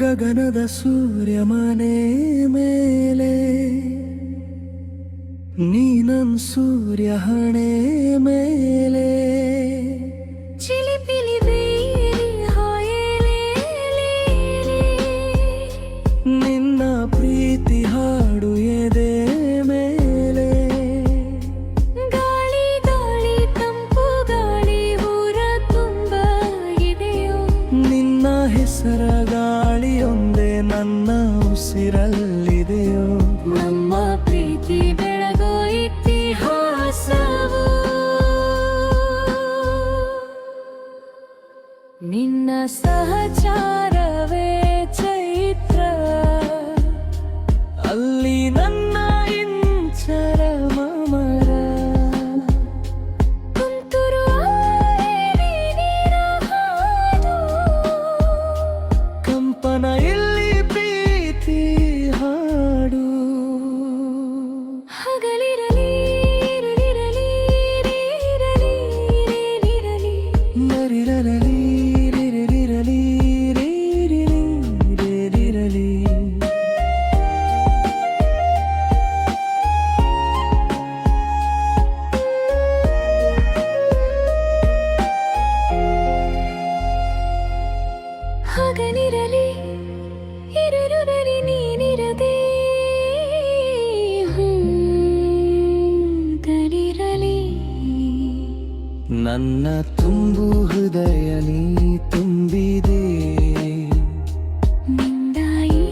ಗಗನದ ಸೂರ್ಯ ಮನೆ ಮೇಲೆ ನೀನನ್ ಸೂರ್ಯ ಹಣೆ ಮೇಲೆ ಚಿಲಿಪಿಲಿ ಬೇರೆ ಹಾಯೇಲೆ ನಿನ್ನ ಪ್ರೀತಿ ಹಾಡು ಎದೆ ಮೇಲೆ ಗಾಳಿ ಗಾಳಿ ತಂಪು ಗಾಳಿ ಊರ ತುಂಬ ಇದೆಯೋ ನಿನ್ನ ಹೆಸರ ಗಾಳಿಯೊಂದೇ ನನ್ನ ಉಸಿರಲ್ಲಿದೆಯೋ ನಮ್ಮ ಪ್ರೀತಿ ಬೆಳಗೋ ಇತಿಹಾಸವು ನಿನ್ನ ಸಹಚಾರವೇ ಚೈತ್ರ ಅಲ್ಲಿ ನನ್ನ ಇಂಚರ ಮಮರ ತುಂತುರು ನೀರಿನ ಹಾಡು ಕಂಪನ ಇಲ್ಲಿ ಪ್ರೀತಿ ಹಾಡು ಹಗಲಿರಲಿ ಇರಲಿರಲಿ ಇರಲಿ ಇರಲಿ ನರಿರಲಿ ರಿರಿರಲಿ ರಿರಿರಲಿ ಹಗಲಿರಲಿ ಇರಲಿರಲಿ ನೀನಿರದೆ ಗಲಿರಲಿ ನನ್ನ ತುಂಬು ಹೃದಯ ನೀ ತುಂಬಿದೆ ನಿಂದ ಈ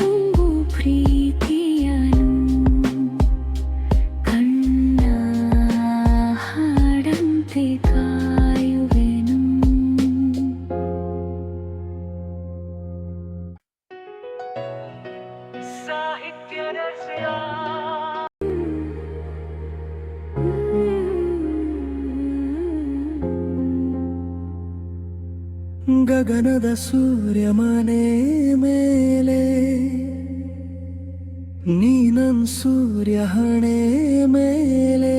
ತುಂಬು ಪ್ರೀತಿಯನು ಕಣ್ಣ ಹಾಡಂತೆ ಕಾಯುವೆನು ಗಗನದ ಸೂರ್ಯ ಮನೆ ಮೇಲೆ ನೀನನ್ ಸೂರ್ಯ ಹಣೆ ಮೇಲೆ